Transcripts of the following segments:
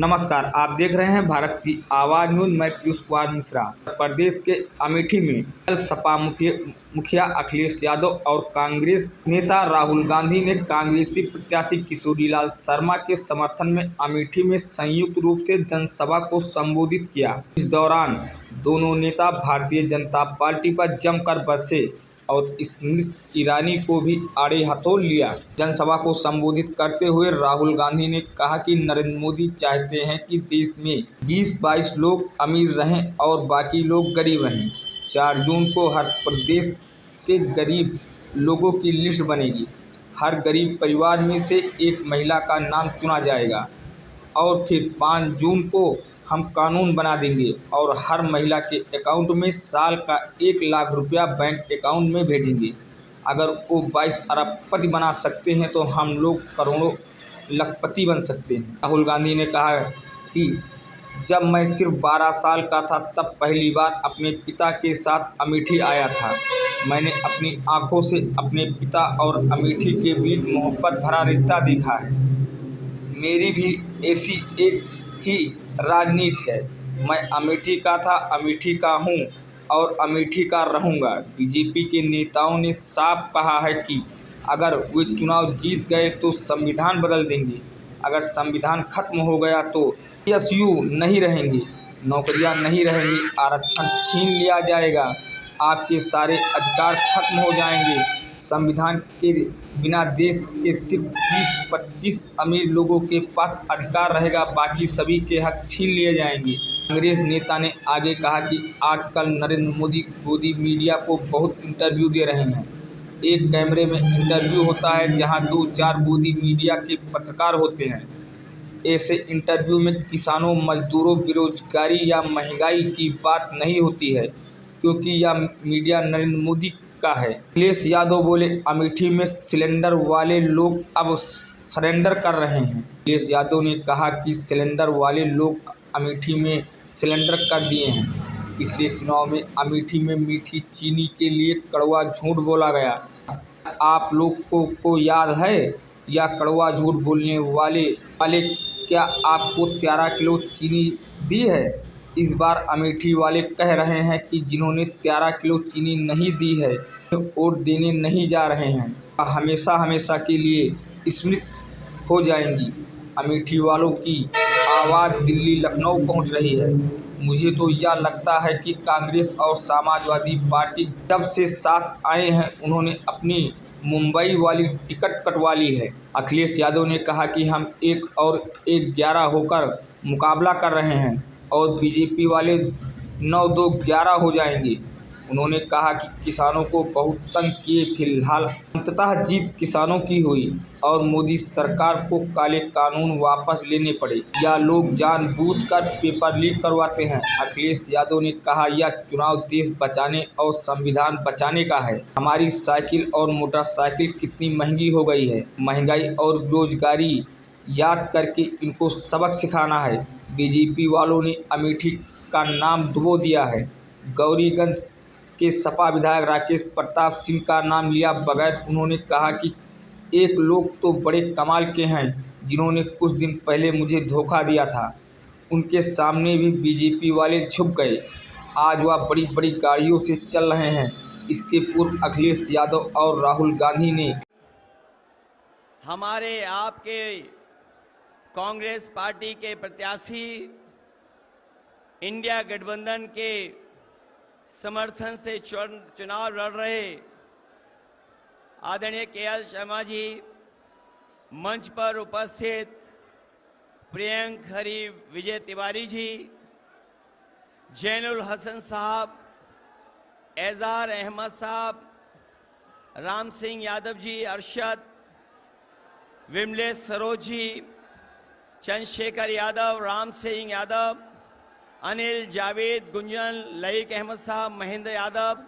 नमस्कार, आप देख रहे हैं भारत की आवाज न्यूज। मैं पीयूष कुमार मिश्रा। प्रदेश के अमेठी में कल सपा मुखिया अखिलेश यादव और कांग्रेस नेता राहुल गांधी ने कांग्रेसी प्रत्याशी किशोरीलाल शर्मा के समर्थन में अमेठी में संयुक्त रूप से जनसभा को संबोधित किया। इस दौरान दोनों नेता भारतीय जनता पार्टी पर जमकर बरसे और स्मृति ईरानी को भी आड़े हाथों लिया। जनसभा को संबोधित करते हुए राहुल गांधी ने कहा कि नरेंद्र मोदी चाहते हैं कि देश में 20-22 लोग अमीर रहें और बाकी लोग गरीब रहें। 4 जून को हर प्रदेश के गरीब लोगों की लिस्ट बनेगी। हर गरीब परिवार में से एक महिला का नाम चुना जाएगा और फिर 5 जून को हम कानून बना देंगे और हर महिला के अकाउंट में साल का 1 लाख रुपया बैंक अकाउंट में भेजेंगे। अगर वो 22 अरबपति बना सकते हैं तो हम लोग करोड़ों लखपति बन सकते हैं। राहुल गांधी ने कहा कि जब मैं सिर्फ 12 साल का था तब पहली बार अपने पिता के साथ अमेठी आया था। मैंने अपनी आंखों से अपने पिता और अमेठी के बीच मोहब्बत भरा रिश्ता देखा है। मेरी भी ऐसी एक ही राजनीति है। मैं अमेठी का था, अमेठी का हूँ और अमेठी का रहूँगा। बीजेपी के नेताओं ने साफ कहा है कि अगर वे चुनाव जीत गए तो संविधान बदल देंगे। अगर संविधान खत्म हो गया तो PSU नहीं रहेंगे, नौकरियां नहीं रहेंगी, आरक्षण छीन लिया जाएगा, आपके सारे अधिकार खत्म हो जाएंगे। संविधान के बिना देश के सिर्फ 20-25 अमीर लोगों के पास अधिकार रहेगा, बाकी सभी के हक छीन लिए जाएंगे। कांग्रेस नेता ने आगे कहा कि आजकल नरेंद्र मोदी गोदी मीडिया को बहुत इंटरव्यू दे रहे हैं। एक कैमरे में इंटरव्यू होता है जहां 2-4 गोदी मीडिया के पत्रकार होते हैं। ऐसे इंटरव्यू में किसानों, मजदूरों, बेरोजगारी या महंगाई की बात नहीं होती है क्योंकि यह मीडिया नरेंद्र मोदी का है। अखिलेश यादव बोले, अमेठी में सिलेंडर वाले लोग अब सरेंडर कर रहे हैं। अखिलेश यादव ने कहा कि सिलेंडर वाले लोग अमेठी में सिलेंडर कर दिए हैं। पिछले चुनाव में अमेठी में मीठी चीनी के लिए कड़वा झूठ बोला गया। आप लोग को याद है? या कड़वा झूठ बोलने वाले क्या आपको 13 किलो चीनी दी है? इस बार अमेठी वाले कह रहे हैं कि जिन्होंने 13 किलो चीनी नहीं दी है वोट देने नहीं जा रहे हैं, हमेशा हमेशा के लिए स्मृत हो जाएंगी। अमेठी वालों की आवाज़ दिल्ली, लखनऊ पहुंच रही है। मुझे तो यह लगता है कि कांग्रेस और समाजवादी पार्टी जब से साथ आए हैं उन्होंने अपनी मुंबई वाली टिकट कटवा ली है। अखिलेश यादव ने कहा कि हम 1 और 1 11 होकर मुकाबला कर रहे हैं और बीजेपी वाले 9-2-11 हो जाएंगे। उन्होंने कहा कि किसानों को बहुत तंग किए, फिलहाल अंततः जीत किसानों की हुई और मोदी सरकार को काले कानून वापस लेने पड़े। या लोग जानबूझकर पेपर लीक करवाते हैं। अखिलेश यादव ने कहा, यह चुनाव देश बचाने और संविधान बचाने का है। हमारी साइकिल और मोटरसाइकिल कितनी महंगी हो गई है। महंगाई और बेरोजगारी याद करके इनको सबक सिखाना है। बीजेपी वालों ने अमेठी का नाम डुबो दिया है। गौरीगंज के सपा विधायक राकेश प्रताप सिंह का नाम लिया बगैर उन्होंने कहा कि एक लोग तो बड़े कमाल के हैं जिन्होंने कुछ दिन पहले मुझे धोखा दिया था। उनके सामने भी बीजेपी वाले झुक गए। आज वह बड़ी बड़ी गाड़ियों से चल रहे हैं। इसके पूर्व अखिलेश यादव और राहुल गांधी ने हमारे आपके कांग्रेस पार्टी के प्रत्याशी इंडिया गठबंधन के समर्थन से चुनाव लड़ रहे आदरणीय KL शर्मा जी, मंच पर उपस्थित प्रियंक हरी विजय तिवारी जी, जैनुल हसन साहब, एजार अहमद साहब, राम सिंह यादव जी, अरशद, विमलेश सरोज जी, चंद्रशेखर यादव, राम सिंह यादव, अनिल, जावेद, गुंजन, लईक अहमद साहब, महेंद्र यादव,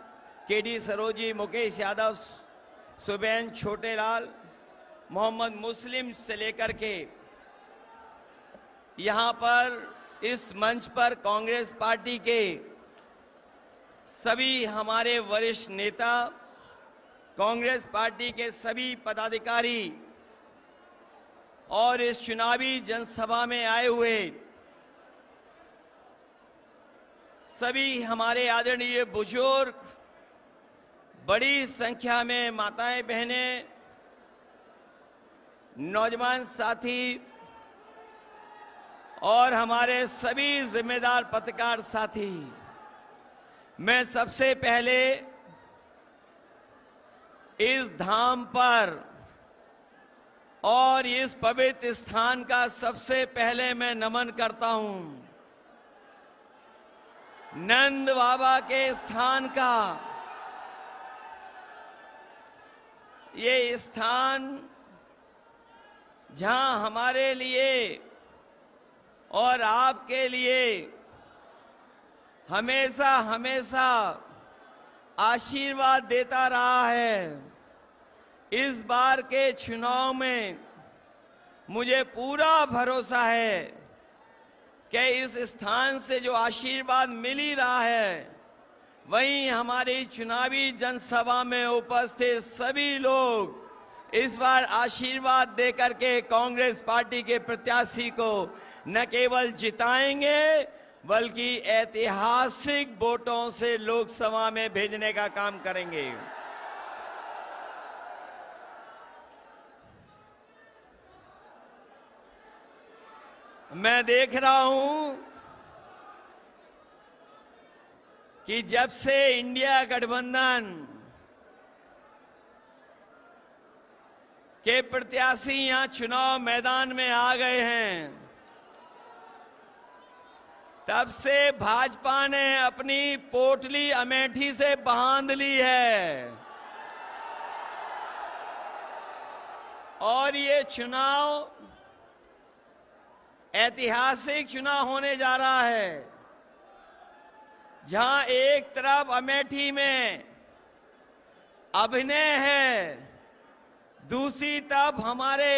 KD सरोजी, मुकेश यादव, सुबैन, छोटेलाल, मोहम्मद मुस्लिम से लेकर के यहाँ पर इस मंच पर कांग्रेस पार्टी के सभी हमारे वरिष्ठ नेता, कांग्रेस पार्टी के सभी पदाधिकारी और इस चुनावी जनसभा में आए हुए सभी हमारे आदरणीय बुजुर्ग, बड़ी संख्या में माताएं बहनें, नौजवान साथी और हमारे सभी जिम्मेदार पत्रकार साथी, मैं सबसे पहले इस धाम पर और इस पवित्र स्थान का सबसे पहले मैं नमन करता हूं। नंद बाबा के स्थान का ये स्थान जहां हमारे लिए और आपके लिए हमेशा हमेशा आशीर्वाद देता रहा है। इस बार के चुनाव में मुझे पूरा भरोसा है कि इस स्थान से जो आशीर्वाद मिल ही रहा है, वहीं हमारी चुनावी जनसभा में उपस्थित सभी लोग इस बार आशीर्वाद देकर के कांग्रेस पार्टी के प्रत्याशी को न केवल जिताएंगे बल्कि ऐतिहासिक वोटों से लोकसभा में भेजने का काम करेंगे। मैं देख रहा हूं कि जब से इंडिया गठबंधन के प्रत्याशी यहां चुनाव मैदान में आ गए हैं, तब से भाजपा ने अपनी पोटली अमेठी से बांध ली है और ये चुनाव ऐतिहासिक चुनाव होने जा रहा है, जहां एक तरफ अमेठी में अभिनय है, दूसरी तरफ हमारे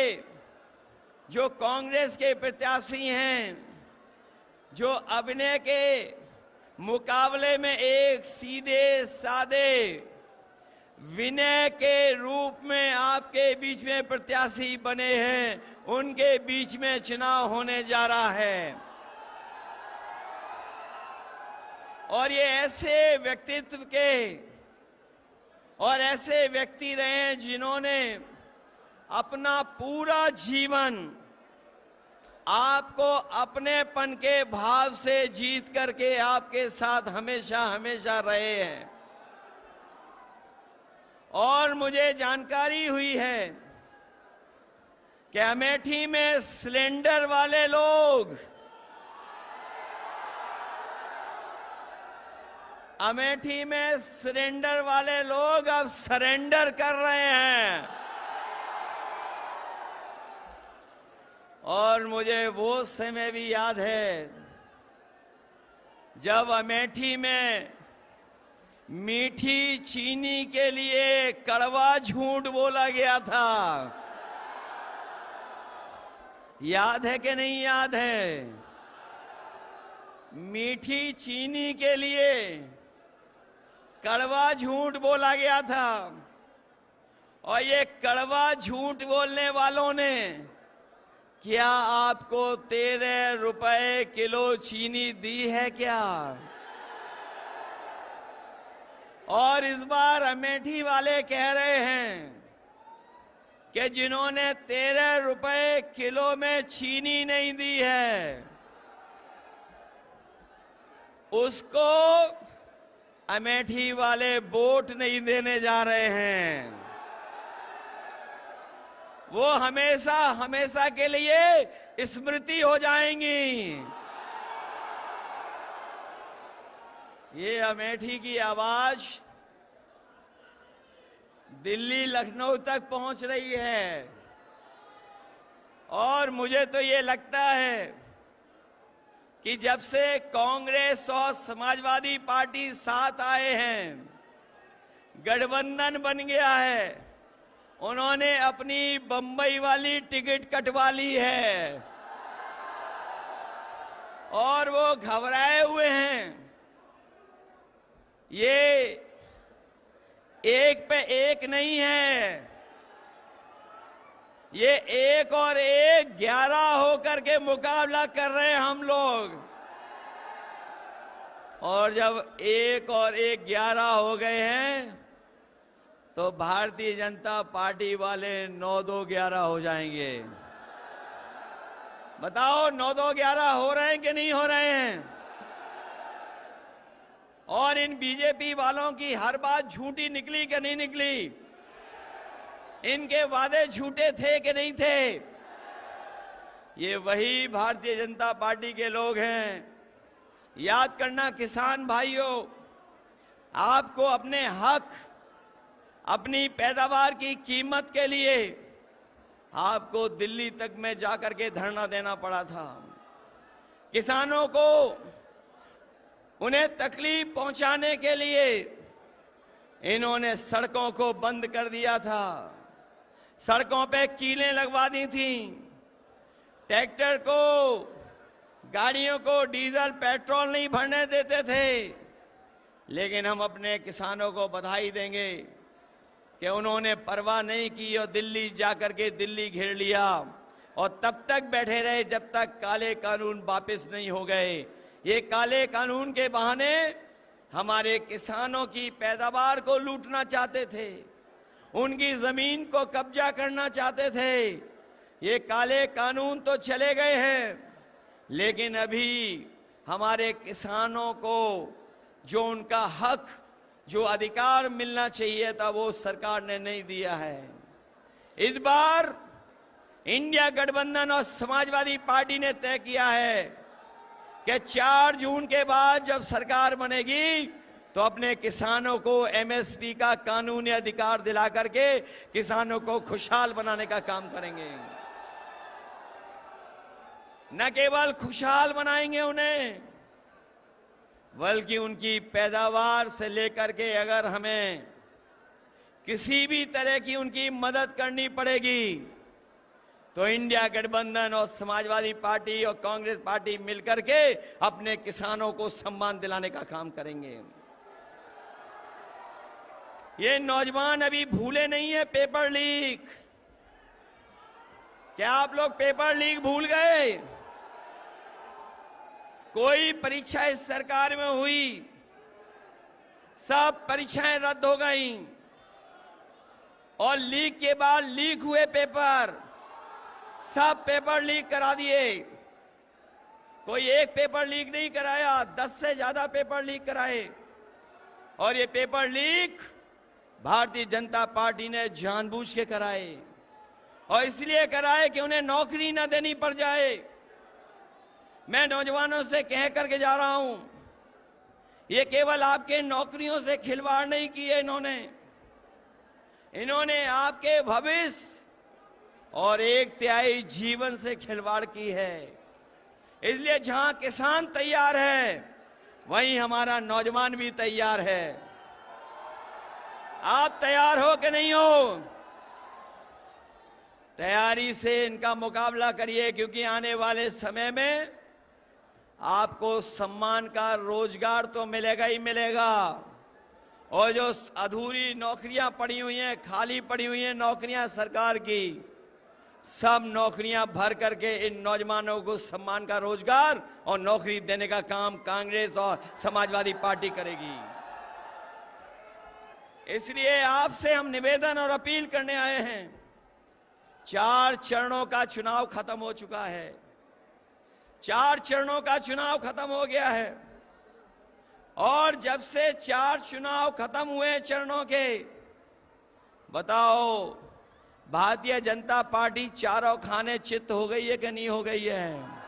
जो कांग्रेस के प्रत्याशी हैं, जो अभिनय के मुकाबले में एक सीधे सादे विनय के रूप में आपके बीच में प्रत्याशी बने हैं, उनके बीच में चुनाव होने जा रहा है। और ये ऐसे व्यक्तित्व के और ऐसे व्यक्ति रहे हैं जिन्होंने अपना पूरा जीवन आपको अपनेपन के भाव से जीत करके आपके साथ हमेशा हमेशा रहे हैं। और मुझे जानकारी हुई है कि अमेठी में सिलेंडर वाले लोग, अमेठी में सिलेंडर वाले लोग अब सरेंडर कर रहे हैं। और मुझे वो समय भी याद है जब अमेठी में मीठी चीनी के लिए कड़वा झूठ बोला गया था। याद है कि नहीं याद है? मीठी चीनी के लिए कड़वा झूठ बोला गया था और ये कड़वा झूठ बोलने वालों ने क्या आपको 13 रुपए किलो चीनी दी है क्या? और इस बार अमेठी वाले कह रहे हैं कि जिन्होंने 13 रुपए किलो में चीनी नहीं दी है, उसको अमेठी वाले वोट नहीं देने जा रहे हैं। वो हमेशा हमेशा के लिए स्मृति हो जाएंगी। ये अमेठी की आवाज दिल्ली लखनऊ तक पहुंच रही है और मुझे तो ये लगता है कि जब से कांग्रेस और समाजवादी पार्टी साथ आए हैं, गठबंधन बन गया है, उन्होंने अपनी बंबई वाली टिकट कटवा ली है और वो घबराए हुए हैं। ये एक पे एक नहीं है, ये 1 और 1 11 होकर के मुकाबला कर रहे हैं हम लोग। और जब 1 और 1 11 हो गए हैं तो भारतीय जनता पार्टी वाले 9-2-11 हो जाएंगे। बताओ 9-2-11 हो रहे हैं कि नहीं हो रहे हैं? और इन बीजेपी वालों की हर बात झूठी निकली कि नहीं निकली? इनके वादे झूठे थे कि नहीं थे? ये वही भारतीय जनता पार्टी के लोग हैं। याद करना किसान भाइयों, आपको अपने हक, अपनी पैदावार की कीमत के लिए आपको दिल्ली तक में जाकर के धरना देना पड़ा था। किसानों को उन्हें तकलीफ पहुंचाने के लिए इन्होंने सड़कों को बंद कर दिया था, सड़कों पे कीलें लगवा दी थी, ट्रैक्टर को, गाड़ियों को डीजल पेट्रोल नहीं भरने देते थे। लेकिन हम अपने किसानों को बधाई देंगे कि उन्होंने परवाह नहीं की और दिल्ली जाकर के दिल्ली घेर लिया और तब तक बैठे रहे जब तक काले कानून वापस नहीं हो गए। ये काले कानून के बहाने हमारे किसानों की पैदावार को लूटना चाहते थे, उनकी जमीन को कब्जा करना चाहते थे। ये काले कानून तो चले गए हैं, लेकिन अभी हमारे किसानों को जो उनका हक, जो अधिकार मिलना चाहिए था, वो सरकार ने नहीं दिया है। इस बार इंडिया गठबंधन और समाजवादी पार्टी ने तय किया है कि 4 जून के बाद जब सरकार बनेगी तो अपने किसानों को एमएसपी का कानूनी अधिकार दिला करके किसानों को खुशहाल बनाने का काम करेंगे। न केवल खुशहाल बनाएंगे उन्हें, बल्कि उनकी पैदावार से लेकर के अगर हमें किसी भी तरह की उनकी मदद करनी पड़ेगी तो इंडिया गठबंधन और समाजवादी पार्टी और कांग्रेस पार्टी मिलकर के अपने किसानों को सम्मान दिलाने का काम करेंगे। ये नौजवान अभी भूले नहीं है पेपर लीक। क्या आप लोग पेपर लीक भूल गए? कोई परीक्षा इस सरकार में हुई, सब परीक्षाएं रद्द हो गईं और लीक के बाद लीक हुए पेपर, सब पेपर लीक करा दिए। कोई एक पेपर लीक नहीं कराया, 10 से ज्यादा पेपर लीक कराए। और ये paper leak Bharatiya Janata party ने जानबूझ के कराए और इसलिए कराए कि उन्हें नौकरी न देनी पड़ जाए। मैं नौजवानों से कह करके जा रहा हूं, ये केवल आपके नौकरियों से खिलवाड़ नहीं किए इन्होंने आपके भविष्य और 1/3 जीवन से खिलवाड़ की है। इसलिए जहां किसान तैयार है वहीं हमारा नौजवान भी तैयार है। आप तैयार हो कि नहीं हो? तैयारी से इनका मुकाबला करिए, क्योंकि आने वाले समय में आपको सम्मान का रोजगार तो मिलेगा ही मिलेगा। और जो अधूरी नौकरियां पड़ी हुई हैं, खाली पड़ी हुई हैं नौकरियां सरकार की, सब नौकरियां भर करके इन नौजवानों को सम्मान का रोजगार और नौकरी देने का काम कांग्रेस और समाजवादी पार्टी करेगी। इसलिए आपसे हम निवेदन और अपील करने आए हैं। 4 चरणों का चुनाव खत्म हो चुका है, 4 चरणों का चुनाव खत्म हो गया है। और जब से 4 चुनाव खत्म हुए चरणों के, बताओ भारतीय जनता पार्टी चारों खाने चित्त हो गई है कि नहीं हो गई है?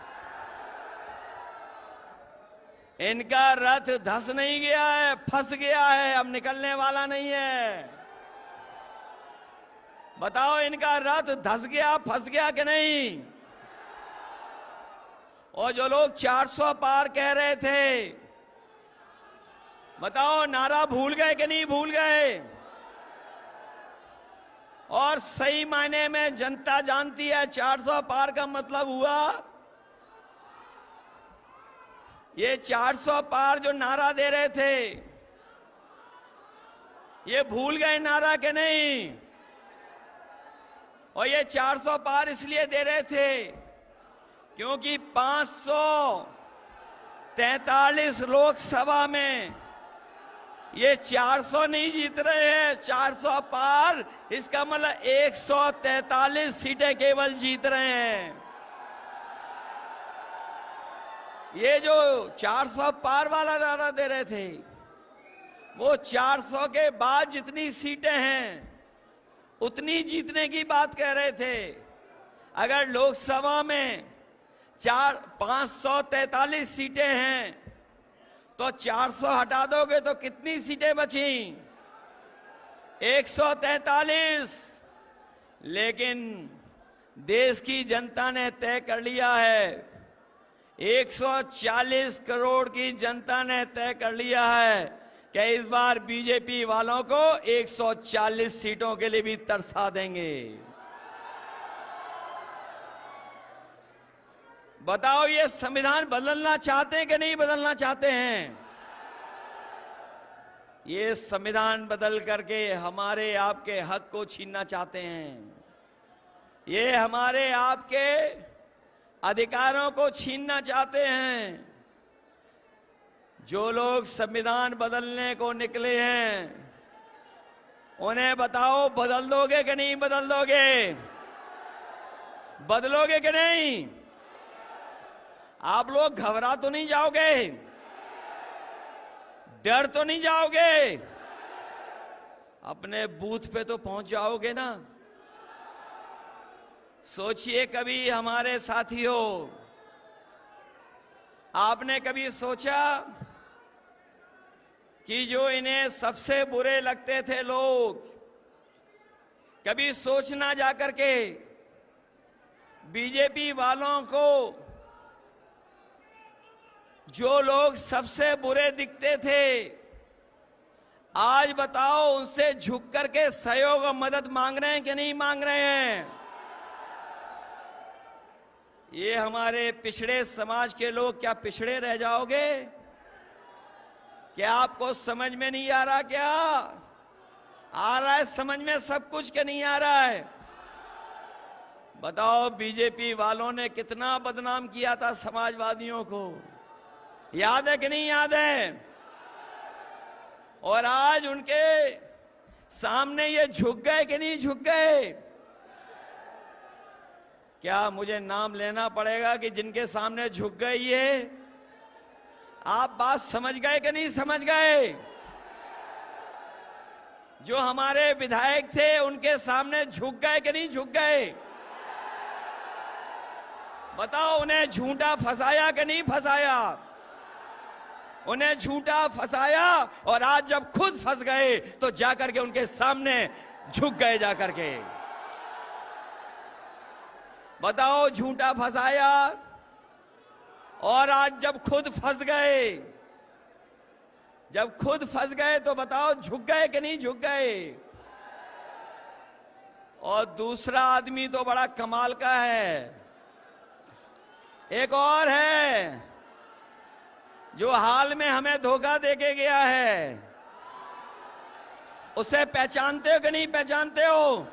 इनका रथ धस नहीं गया है, फंस गया है, अब निकलने वाला नहीं है। बताओ इनका रथ धस गया, फंस गया कि नहीं? और जो लोग 400 पार कह रहे थे, बताओ नारा भूल गए कि नहीं भूल गए? और सही मायने में जनता जानती है 400 पार का मतलब हुआ, ये 400 पार जो नारा दे रहे थे, ये भूल गए नारा के नहीं? और ये 400 पार इसलिए दे रहे थे क्योंकि 543 लोकसभा में ये 400 नहीं जीत रहे हैं, 400 पार, इसका मतलब 143 सीटें केवल जीत रहे हैं। ये जो 400 पार वाला नारा दे रहे थे, वो 400 के बाद जितनी सीटें हैं उतनी जीतने की बात कह रहे थे। अगर लोकसभा में 543 सीटें हैं तो 400 हटा दोगे तो कितनी सीटें बची? 143। लेकिन देश की जनता ने तय कर लिया है, 140 करोड़ की जनता ने तय कर लिया है कि इस बार बीजेपी वालों को 140 सीटों के लिए भी तरसा देंगे। बताओ, ये संविधान बदलना चाहते हैं कि नहीं बदलना चाहते हैं? ये संविधान बदल करके हमारे आपके हक को छीनना चाहते हैं। ये हमारे आपके अधिकारों को छीनना चाहते हैं। जो लोग संविधान बदलने को निकले हैं, उन्हें बताओ, बदल दोगे कि नहीं बदल दोगे? बदलोगे कि नहीं? आप लोग घबरा तो नहीं जाओगे? डर तो नहीं जाओगे? अपने बूथ पे तो पहुंच जाओगे ना? सोचिए, कभी हमारे साथियों, आपने कभी सोचा कि जो इन्हें सबसे बुरे लगते थे लोग, कभी सोचना जाकर के बीजेपी वालों को जो लोग सबसे बुरे दिखते थे, आज बताओ उनसे झुक करके सहयोग और मदद मांग रहे हैं कि नहीं मांग रहे हैं? ये हमारे पिछड़े समाज के लोग क्या पिछड़े रह जाओगे? क्या आपको समझ में नहीं आ रहा? क्या आ रहा है समझ में सब कुछ, क्या नहीं आ रहा है? बताओ, बीजेपी वालों ने कितना बदनाम किया था समाजवादियों को, याद है कि नहीं याद है? और आज उनके सामने ये झुक गए कि नहीं झुक गए? क्या मुझे नाम लेना पड़ेगा कि जिनके सामने झुक गए ये? आप बात समझ गए कि नहीं समझ गए? जो हमारे विधायक थे उनके सामने झुक गए कि नहीं झुक गए? बताओ, उन्हें झूठा फंसाया कि नहीं फंसाया? उन्हें झूठा फंसाया, और आज जब खुद फंस गए तो जाकर के उनके सामने झुक गए जाकर के। बताओ, झूठा फंसाया और आज जब खुद फंस गए, जब खुद फंस गए तो बताओ झुक गए कि नहीं झुक गए? और दूसरा आदमी तो बड़ा कमाल का है, एक और है जो हाल में हमें धोखा देके गया है। उसे पहचानते हो कि नहीं पहचानते हो?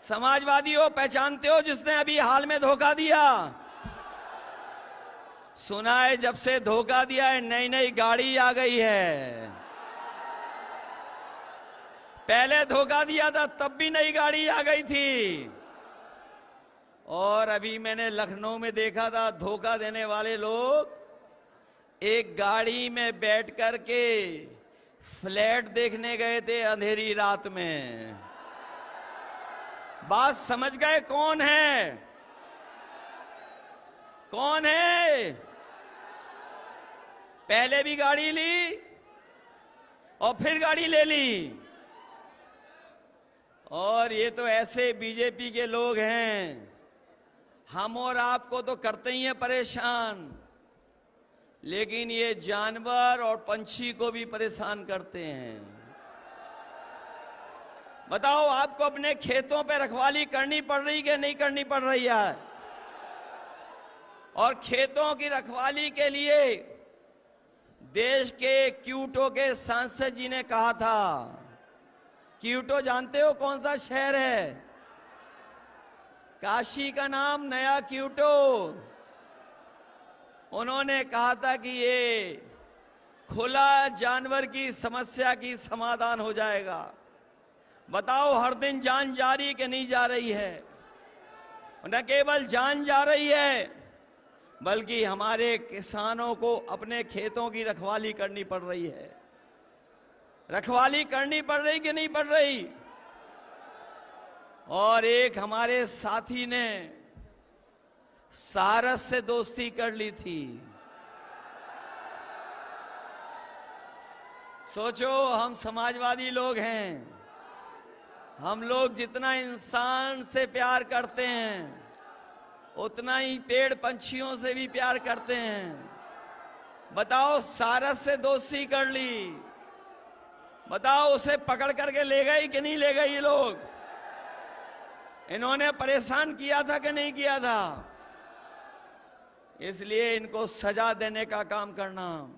समाजवादियों, पहचानते हो जिसने अभी हाल में धोखा दिया? सुना है जब से धोखा दिया है नई नई गाड़ी आ गई है। पहले धोखा दिया था तब भी नई गाड़ी आ गई थी। और अभी मैंने लखनऊ में देखा था, धोखा देने वाले लोग एक गाड़ी में बैठ करके फ्लैट देखने गए थे अंधेरी रात में। बात समझ गए कौन है? कौन है? पहले भी गाड़ी ली और फिर गाड़ी ले ली। और ये तो ऐसे बीजेपी के लोग हैं, हम और आपको तो करते ही हैं परेशान, लेकिन ये जानवर और पंछी को भी परेशान करते हैं। बताओ, आपको अपने खेतों पे रखवाली करनी पड़ रही कि नहीं करनी पड़ रही है? और खेतों की रखवाली के लिए देश के क्यूटो के सांसद जी ने कहा था क्योटो जानते हो कौन सा शहर है? काशी का नाम नया क्योटो। उन्होंने कहा था कि ये खुला जानवर की समस्या की समाधान हो जाएगा। बताओ हर दिन जान जा रही कि नहीं जा रही है? न केवल जान जा रही है, बल्कि हमारे किसानों को अपने खेतों की रखवाली करनी पड़ रही है। रखवाली करनी पड़ रही कि नहीं पड़ रही? और एक हमारे साथी ने सारस से दोस्ती कर ली थी। सोचो, हम समाजवादी लोग हैं, हम लोग जितना इंसान से प्यार करते हैं उतना ही पेड़ पंछियों से भी प्यार करते हैं। बताओ सारस से दोस्ती कर ली, बताओ उसे पकड़ करके ले गए कि नहीं ले गए? ये लोग इन्होंने परेशान किया था कि नहीं किया था? इसलिए इनको सजा देने का काम करना,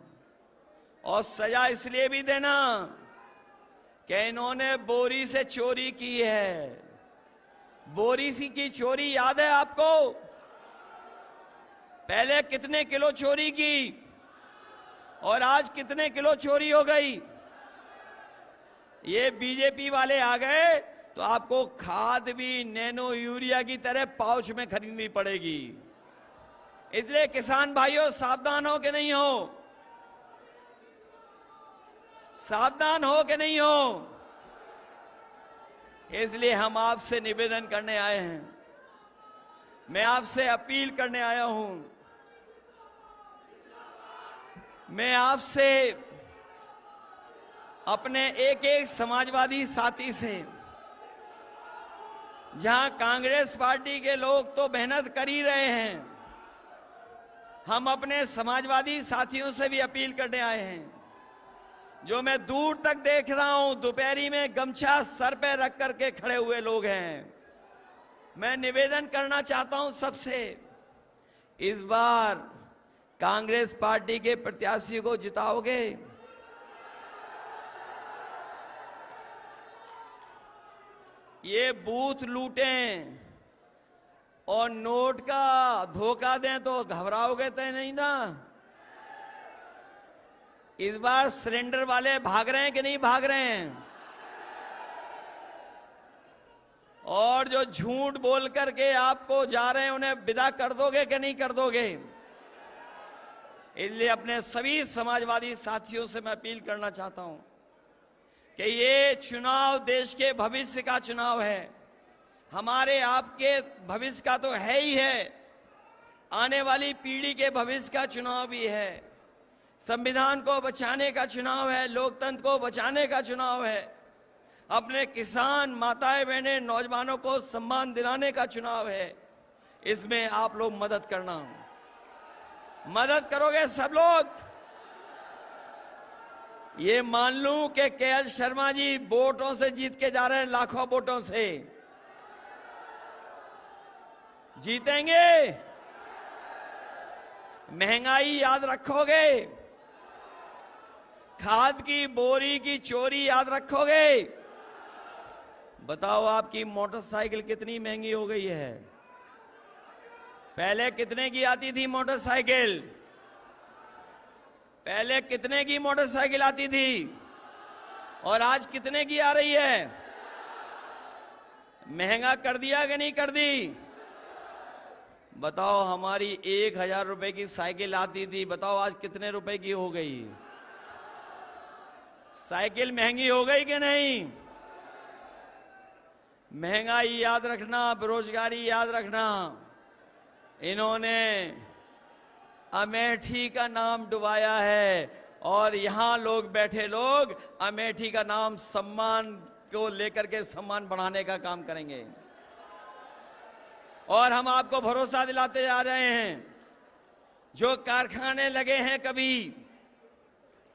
और सजा इसलिए भी देना कि इन्होंने बोरी से चोरी की है। बोरी सी की चोरी याद है आपको? पहले कितने किलो चोरी की और आज कितने किलो चोरी हो गई? ये बीजेपी वाले आ गए तो आपको खाद भी नैनो यूरिया की तरह पाउच में खरीदनी पड़ेगी। इसलिए किसान भाइयों, सावधान हो कि नहीं हो? सावधान हो कि नहीं हो? इसलिए हम आपसे निवेदन करने आए हैं, मैं आपसे अपील करने आया हूं, मैं आपसे अपने एक एक समाजवादी साथी से, जहां कांग्रेस पार्टी के लोग तो मेहनत कर ही रहे हैं, हम अपने समाजवादी साथियों से भी अपील करने आए हैं। जो मैं दूर तक देख रहा हूं, दोपहरी में गमछा सर पे रख करके खड़े हुए लोग हैं। मैं निवेदन करना चाहता हूं सबसे, इस बार कांग्रेस पार्टी के प्रत्याशी को जिताओगे? ये बूथ लूटें और नोट का धोखा दें तो घबराओगे तो नहीं ना? इस बार सिलेंडर वाले भाग रहे हैं कि नहीं भाग रहे हैं? और जो झूठ बोल करके आपको जा रहे हैं उन्हें विदा कर दोगे कि नहीं कर दोगे? इसलिए अपने सभी समाजवादी साथियों से मैं अपील करना चाहता हूं कि ये चुनाव देश के भविष्य का चुनाव है, हमारे आपके भविष्य का तो है ही है, आने वाली पीढ़ी के भविष्य का चुनाव भी है। संविधान को बचाने का चुनाव है, लोकतंत्र को बचाने का चुनाव है, अपने किसान माताएं बहनें नौजवानों को सम्मान दिलाने का चुनाव है। इसमें आप लोग मदद करना, मदद करोगे सब लोग? ये मान लूं कि के.एल. शर्मा जी वोटों से जीत के जा रहे हैं, लाखों वोटों से जीतेंगे। महंगाई याद रखोगे? खाद की बोरी की चोरी याद रखोगे? बताओ आपकी मोटरसाइकिल कितनी महंगी हो गई है? पहले कितने की आती थी मोटरसाइकिल? पहले कितने की मोटरसाइकिल आती थी और आज कितने की आ रही है? महंगा कर दिया कि नहीं कर दी? बताओ, हमारी 1000 रुपए की साइकिल आती थी, बताओ आज कितने रुपए की हो गई? साइकिल महंगी हो गई कि नहीं? महंगाई याद रखना, बेरोजगारी याद रखना। इन्होंने अमेठी का नाम डुबाया है और यहां लोग बैठे लोग अमेठी का नाम सम्मान को लेकर के सम्मान बढ़ाने का काम करेंगे। और हम आपको भरोसा दिलाते जा रहे हैं, जो कारखाने लगे हैं कभी,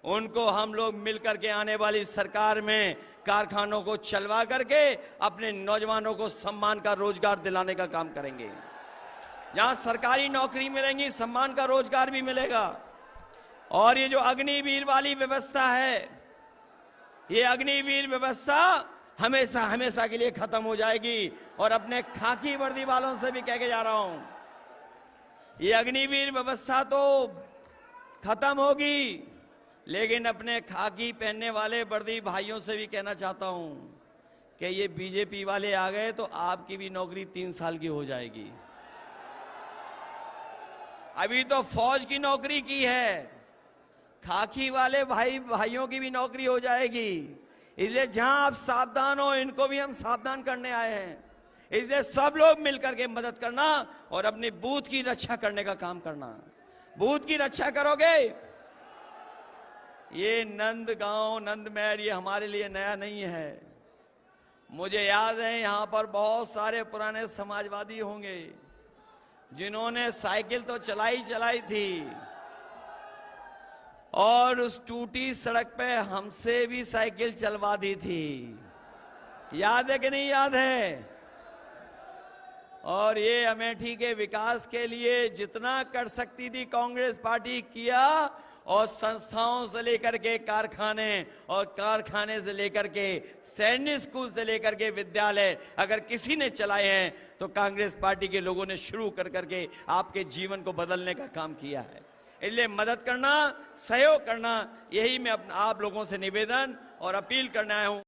उनको हम लोग मिलकर के आने वाली सरकार में कारखानों को चलवा करके अपने नौजवानों को सम्मान का रोजगार दिलाने का काम करेंगे। जहां सरकारी नौकरी मिलेंगी, सम्मान का रोजगार भी मिलेगा। और ये जो अग्निवीर वाली व्यवस्था है, ये अग्निवीर व्यवस्था हमेशा हमेशा के लिए खत्म हो जाएगी। और अपने खाकी वर्दी वालों से भी कह के जा रहा हूं, ये अग्निवीर व्यवस्था तो खत्म होगी, लेकिन अपने खाकी पहनने वाले वर्दी भाइयों से भी कहना चाहता हूं कि ये बीजेपी वाले आ गए तो आपकी भी नौकरी 3 साल की हो जाएगी। अभी तो फौज की नौकरी की है, खाकी वाले भाइयों की भी नौकरी हो जाएगी। इसलिए जहां आप सावधान हो, इनको भी हम सावधान करने आए हैं। इसलिए सब लोग मिलकर के मदद करना और अपने बूथ की रक्षा करने का काम करना। बूथ की रक्षा करोगे। ये नंदगांव, नंदमहर ये हमारे लिए नया नहीं है। मुझे याद है यहां पर बहुत सारे पुराने समाजवादी होंगे जिन्होंने साइकिल तो चलाई थी, और उस टूटी सड़क पे हमसे भी साइकिल चलवा दी थी। याद है कि नहीं याद है? और ये अमेठी के विकास के लिए जितना कर सकती थी कांग्रेस पार्टी किया, और संस्थाओं से लेकर के कारखाने, और कारखाने से लेकर के सैनिक स्कूल से लेकर के विद्यालय अगर किसी ने चलाए हैं तो कांग्रेस पार्टी के लोगों ने शुरू कर करके आपके जीवन को बदलने का काम किया है। इसलिए मदद करना, सहयोग करना, यही मैं आप लोगों से निवेदन और अपील करने आया हूं।